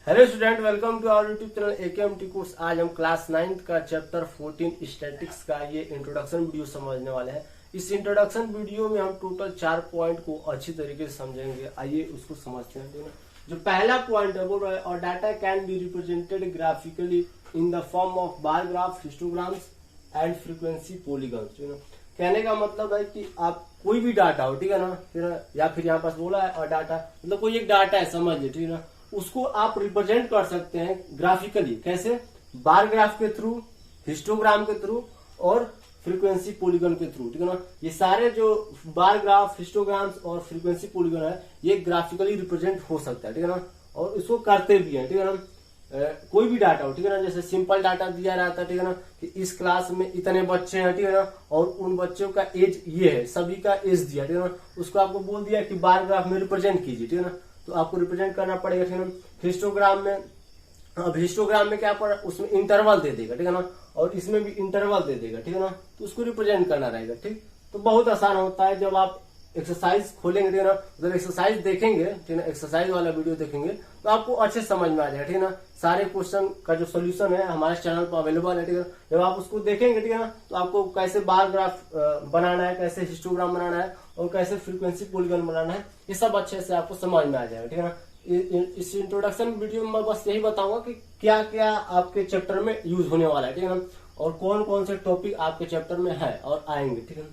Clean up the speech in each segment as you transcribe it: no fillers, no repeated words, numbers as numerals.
Hello student, welcome to our YouTube channel AKMT course. आज हम class 9th का chapter 14 statics का ये इंट्रोडक्शन वीडियो समझने वाले हैं। इस इंट्रोडक्शन वीडियो में हम टोटल 4 पॉइंट को अच्छी तरीके से समझेंगे। आइए उसको समझते हैं। जो पहला पॉइंट है वो है, और data can be represented graphically in the form of bar graph, histograms and frequency polygons. कहने का मतलब है कि आप कोई भी डाटा हो, ठीक है ना, या फिर यहाँ पास बोला है और डाटा मतलब कोई एक डाटा है, समझ लीजिए, ठीक है ना, उसको आप रिप्रेजेंट कर सकते हैं ग्राफिकली। कैसे? बार ग्राफ के थ्रू, हिस्टोग्राम के थ्रू और फ्रीक्वेंसी पॉलीगॉन के थ्रू, ठीक है ना। ये सारे जो बार ग्राफ, हिस्टोग्राम्स और फ्रीक्वेंसी पॉलीगॉन है, ये ग्राफिकली रिप्रेजेंट हो सकता है, ठीक है ना। और इसको करते भी है, ठीक है ना। कोई भी डाटा हो, ठीक है ना, जैसे सिंपल डाटा दिया रहता है, ठीक है ना, कि इस क्लास में इतने बच्चे हैं, ठीक है ना, और उन बच्चों का एज ये है, सभी का एज दिया, ठीक है ना। उसको आपको बोल दिया कि बार ग्राफ में रिप्रेजेंट कीजिए, ठीक है ना, तो आपको रिप्रेजेंट करना पड़ेगा, ठीक है ना। हिस्टोग्राम में, अब हिस्टोग्राम में क्या पड़ा, उसमें इंटरवल दे देगा, ठीक है ना, और इसमें भी इंटरवल दे देगा, ठीक है ना, तो उसको रिप्रेजेंट करना रहेगा। ठीक, तो बहुत आसान होता है। जब आप एक्सरसाइज खोलेंगे, ठीक है ना, जब एक्सरसाइज देखेंगे, ठीक है ना, एक्सरसाइज वाला वीडियो देखेंगे तो आपको अच्छे समझ में आ जाएगा, ठीक है ना। सारे क्वेश्चन का जो सोल्यूशन है हमारे चैनल पर अवेलेबल है, ठीक है। जब आप उसको देखेंगे, ठीक है ना, तो आपको कैसे बार ग्राफ बनाना है, कैसे हिस्टोग्राम बनाना है और कैसे फ्रीक्वेंसी पॉलीगॉन बनाना है, ये सब अच्छे से आपको समझ में आ जाएगा, ठीक है ना। इस इंट्रोडक्शन वीडियो में मैं बस यही बताऊंगा कि क्या क्या आपके चैप्टर में यूज होने वाला है, ठीक है ना, और कौन कौन से टॉपिक आपके चैप्टर में है और आएंगे, ठीक है।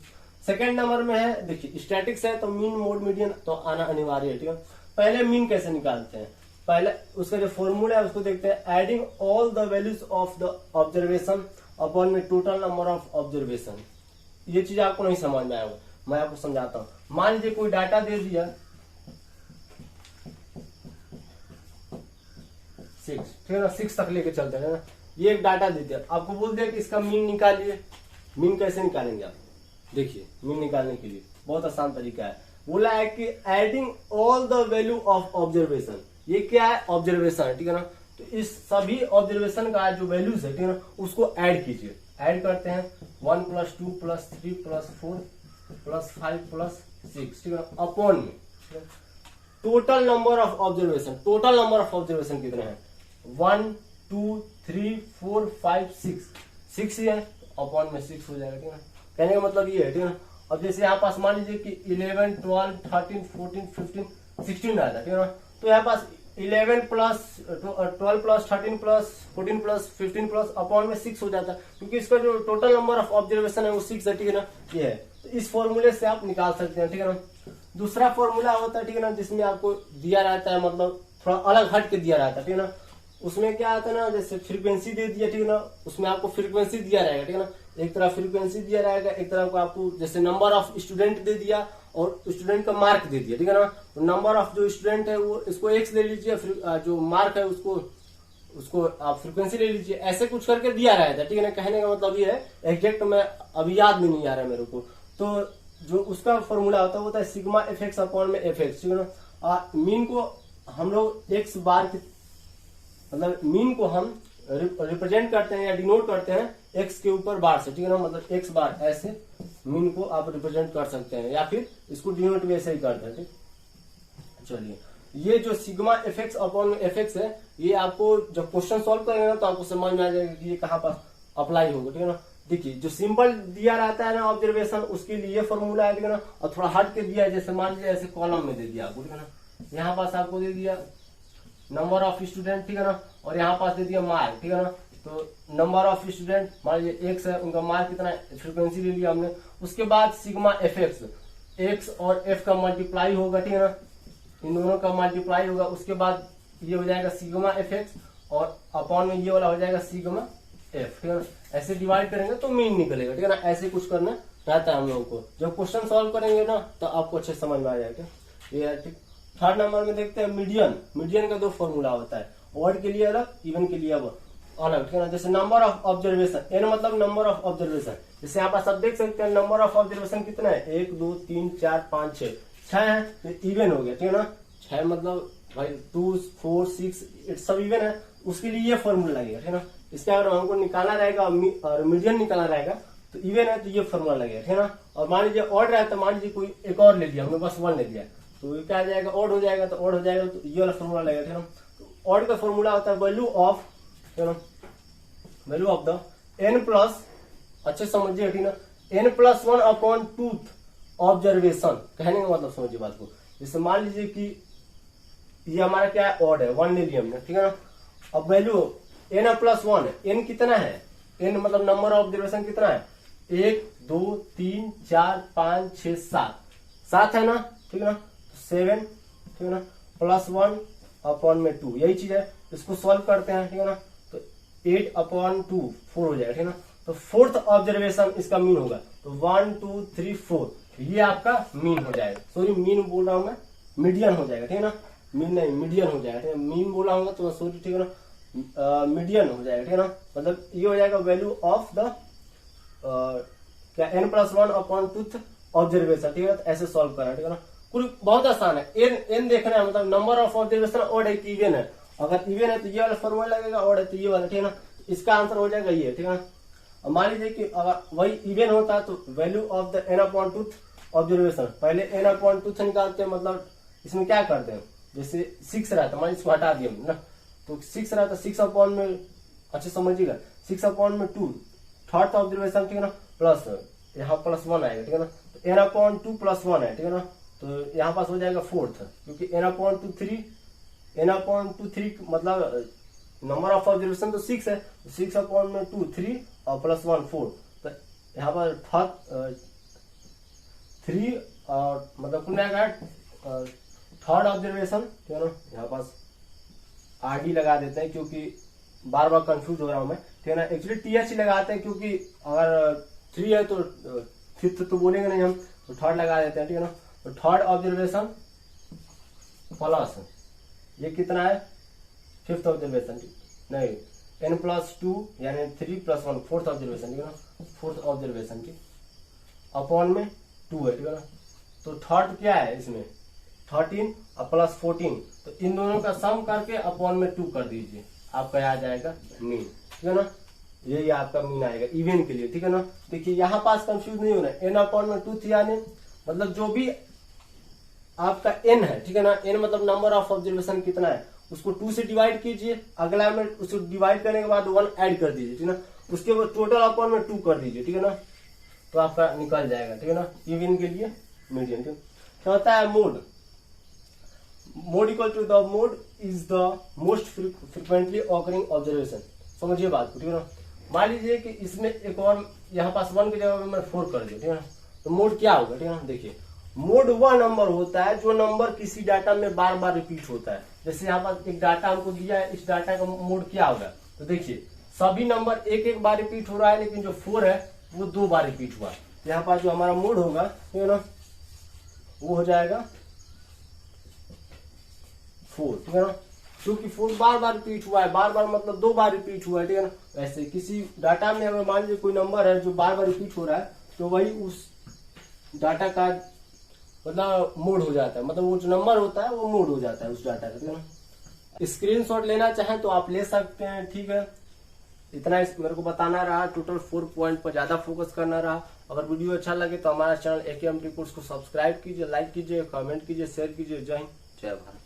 सेकेंड नंबर में है, देखिए स्टैटिक्स है तो मीन, मोड, मीडियन तो आना अनिवार्य है, ठीक है। पहले मीन कैसे निकालते हैं, पहले उसका जो फॉर्मूला है उसको देखते हैं। Adding all the values of the observation upon में टोटल नंबर ऑफ ऑब्जर्वेशन। ये चीज आपको नहीं समझ में आएगा, मैं आपको समझाता हूँ। मान लीजिए कोई डाटा दे दिया 6, ठीक है ना, 6 तक लेके चलते हैं ना। ये एक डाटा दे दिया, आपको बोल दिया कि इसका मीन निकालिए। मीन कैसे निकालेंगे आप? देखिए, मीन निकालने के लिए बहुत आसान तरीका है। बोला है कि adding all the value of observation. ये क्या है? ऑब्जर्वेशन, ठीक है ना। तो इस सभी ऑब्जर्वेशन का जो वैल्यूज है, ठीक है ना, उसको ऐड कीजिए। ऐड करते हैं 1 + 2 + 3 + 4 + 5 + 6, ठीक है ना, अपॉन में total number of observation. Total number of observation कितने हैं? 1 2 3 4 5 6 ही है, अपॉन में 6 हो जाएगा, ठीक है ना। कहने का मतलब ये है, ठीक है ना। अब जैसे यहाँ पास मान लीजिए कि 11 12 13 14 15 16 आता है, ठीक है ना, तो यहाँ पास 11 + 12 + 13 + 14 + 15 + अपॉन में 6 हो जाता है, क्योंकि इसका जो टोटल नंबर ऑफ ऑब्जर्वेशन है वो 6 है, ठीक है ना। ये है, तो इस फॉर्मूले से आप निकाल सकते हैं, ठीक है ना। दूसरा फॉर्मूला होता है, ठीक है ना, जिसमें आपको दिया रहता है, मतलब थोड़ा अलग हट के दिया रहता है, ठीक है ना। उसमें क्या आता है ना, जैसे फ्रीक्वेंसी दे दिया, ठीक है ना, उसमें आपको फ्रीक्वेंसी दिया रहेगा, ठीक है ना। एक तरफ फ्रीक्वेंसी दिया रहेगा, एक तरफ को आपको जैसे नंबर ऑफ स्टूडेंट दे दिया और स्टूडेंट का मार्क दे दिया, ठीक है ना। तो नंबर ऑफ जो स्टूडेंट है वो इसको x ले लीजिए, जो मार्क है उसको आप फ्रीक्वेंसी ले लीजिए। ऐसे कुछ करके दिया रहता है, ठीक है ना। कहने का मतलब ये है, एग्जैक्ट मैं अभी याद में नहीं आ रहा मेरे को, तो जो उसका फॉर्मूला होता है वो होता है सिग्मा fx अपॉन में fx, ठीक है ना। मीन को हम लोग x बार की, मतलब मीन को हम रिप्रेजेंट करते हैं या डिनोट करते हैं x के ऊपर बार से, ठीक है ना, मतलब x बार, ऐसे मीन को आप रिप्रेजेंट कर सकते हैं, या फिर इसको डिनोट वैसे ही करते हैं, ठीक। चलिए, ये जो सिग्मा fx अपॉन में fx है, ये आपको जब क्वेश्चन सॉल्व करेंगे ना तो आपको समझ में आ जाएगा कि ये कहाँ पर अप्लाई होगा, ठीक है ना। देखिए, जो सिंपल दिया रहता है ना ऑब्जर्वेशन, उसके लिए फॉर्मूला है, ठीक है ना, और थोड़ा हट के दिया है, जैसे मान लीजिए ऐसे कॉलम में दे दिया आपको, ठीक है ना। यहाँ पास आपको दे दिया नंबर ऑफ स्टूडेंट, ठीक है ना, और यहाँ पास दे दिया मार्क, ठीक है ना। तो नंबर ऑफ स्टूडेंट मान लीजिए x है, उनका मार्क कितना है, फ्रीक्वेंसी ले लिया हमने। उसके बाद सिग्मा fx, x और f का मल्टीप्लाई होगा, ठीक है ना, इन दोनों का मल्टीप्लाई होगा। उसके बाद ये हो जाएगा सिग्मा fx और अपॉन में ये वाला हो जाएगा सिग्मा f, ठीक है ना। ऐसे डिवाइड करेंगे तो मीन निकलेगा, ठीक है ना। ऐसे कुछ करना रहता है हम लोगों को। जब क्वेश्चन सॉल्व करेंगे ना तो आपको अच्छे समझ में आ जाएगा, ये है, ठीक। थर्ड नंबर में देखते हैं मीडियन। मीडियन का 2 फॉर्मूला होता है, ऑड के लिए अलग, इवन के लिए अलग, ठीक है ना। जैसे नंबर ऑफ ऑब्जर्वेशन, एन मतलब नंबर ऑफ ऑब्जर्वेशन। जैसे यहाँ पास आप देख सकते हैं नंबर ऑफ ऑब्जर्वेशन कितना है, 1 2 3 4 5 6 है, तो इवन हो गया, ठीक है ना। 6 मतलब भाई 2 4 6 सब इवन है, उसके लिए ये फॉर्मूला लगेगा, ठीक है ना। इसके अगर हमको निकालना रहेगा और मीडियन निकालना रहेगा तो इवन है तो ये फॉर्मूला लगेगा, ठीक है ना। और मान लीजिए ऑड रहा है तो मान लीजिए कोई एक और ले लिया हमने, बस 1 ले लिया, तो ये क्या आ जाएगा, ऑड हो जाएगा, तो ऑड हो जाएगा तो ये वाला फॉर्मूला लगेगा, ठीक है ना। ऑड का फॉर्मूला होता है value of the n plus, अच्छे समझिए ठीक ना, n+1 अपॉन टूथ ऑब्जर्वेशन। कहने का मतलब समझिए बात को। जैसे मान लीजिए कि ये हमारा क्या है, ऑड है 1 नीलियम में, ठीक है ना। अब वैल्यू n+1 है, n कितना है, n मतलब नंबर ऑफ ऑब्जर्वेशन कितना है, 1 2 3 4 5 6 7 है ना, ठीक है ना। 7, ठीक है ना, +1 अपॉन में 2, यही चीज है। इसको सॉल्व करते हैं, ठीक है ना, तो 8/2 4 हो जाएगा, ठीक है ना। तो फोर्थ ऑब्जर्वेशन इसका मीन होगा, तो 1 2 3 4 ये आपका मीन हो जाएगा। सॉरी मीन बोल रहा हूं मैं, मीडियन हो जाएगा, ठीक है ना, मीन नहीं मीडियन हो जाएगा, ठीक है। मीन बोला होगा तो सॉरी, ठीक है ना, मीडियन हो जाएगा, ठीक है ना। मतलब ये हो जाएगा वैल्यू ऑफ द क्या n+1 अपॉन टूथ ऑब्जर्वेशन, ठीक है। तो ऐसे सॉल्व करना, ठीक है ना। कुल बहुत आसान है। n देखना है, मतलब नंबर ऑफ ऑब्जर्वेशन ऑड है कि इवन है। अगर इवन है तो ये वाला फॉर्मूला लगेगा, ऑड है तो ये वाला, ठीक है ना। इसका आंसर हो जाएगा ये, ठीक है ना। अब मान लीजिए कि अगर वही इवन होता है तो value of the n/2 observation, पहले n/2 से निकालते हैं, मतलब इसमें क्या करते हैं, जैसे 6 रहता है, मान इसको हटा दिया ना, तो 6 रहता, 6 अपॉन में, अच्छे समझिएगा, 6/2 थर्ड ऑब्जर्वेशन, ठीक है ना, प्लस यहाँ +1 आएगा, ठीक है ना। तो n/2 +1 है, ठीक है ना। तो यहाँ पास हो जाएगा फोर्थ, क्योंकि n/3 मतलब नंबर ऑफ ऑब्जर्वेशन तो 6 है, 6/2 3 और +1 4, तो यहाँ पर 3 और मतलब कुल मिलाकर थर्ड ऑब्जर्वेशन, ठीक है ना। यहाँ पास RD लगा देते हैं क्योंकि बार बार कंफ्यूज हो रहा हूं मैं, ठीक है ना। एक्चुअली TH लगाते हैं क्योंकि अगर 3 है तो फिफ्थ तो बोलेंगे नहीं हम, तो थर्ड लगा देते हैं, ठीक है ना। तो थर्ड ऑब्जर्वेशन प्लस ये कितना है, फिफ्थ ऑब्जर्वेशन, नहीं n+2 यानी 3 + 1 फोर्थ ऑब्जर्वेशन, ठीक है ना, फोर्थ ऑब्जर्वेशन, ठीक, अपॉन में 2 है, ठीक है ना। तो थर्ड क्या है इसमें 13 और +14, तो इन दोनों का सम करके अपॉन में 2 कर दीजिए, आपका आ जाएगा मीन, ठीक है ना। यही आपका मीन आएगा इवन के लिए, ठीक है ना। देखिए यहाँ पास कंफ्यूज नहीं होना, n/2 यानी मतलब जो भी आपका n है, ठीक है ना, n मतलब नंबर ऑफ ऑब्जर्वेशन कितना है, उसको 2 से डिवाइड कीजिए, अगला में उसको डिवाइड करने के बाद 1 ऐड कर दीजिए, ठीक है ना। उसके बाद टोटल अपॉन में 2 कर दीजिए, ठीक है ना, तो आपका निकल जाएगा, ठीक है ना, इवन के लिए मीडियन। क्या होता है mode, mode equal to the mode is the most frequently occurring observation. समझिए बात को, ठीक है ना। मान लीजिए कि इसमें एक और यहाँ पास 1 की जगह मैं 4 कर दिया, ठीक है ना, तो मोड क्या होगा, ठीक है ना। देखिए मोड वह नंबर होता है जो नंबर किसी डाटा में बार बार रिपीट होता है। जैसे यहाँ पास एक डाटा हमको दिया है, इस डाटा का मोड क्या होगा, तो देखिए सभी नंबर एक बार रिपीट हो रहा है, लेकिन जो 4 है वो 2 बार रिपीट हुआ है। यहाँ पास जो हमारा मोड होगा, ठीक है ना, वो हो जाएगा 4, ठीक है ना, क्योंकि 4 बार बार रिपीट हुआ है, बार बार मतलब 2 बार रिपीट हुआ है, ठीक है ना। ऐसे किसी डाटा में अगर मान लीजिए कोई नंबर है जो बार बार रिपीट हो रहा है, तो वही उस डाटा का मतलब मोड हो जाता है, मतलब वो जो नंबर होता है वो मोड हो जाता है उस डाटा का, ठीक है ना। स्क्रीनशॉट लेना चाहें तो आप ले सकते हैं, ठीक है। इतना मेरे को बताना रहा, टोटल 4 पॉइंट पर ज्यादा फोकस करना रहा। अगर वीडियो अच्छा लगे तो हमारा चैनल AKMT कोर्स को सब्सक्राइब कीजिए, लाइक कीजिए, कमेंट कीजिए, शेयर कीजिए। जय हिंद, जय भारत।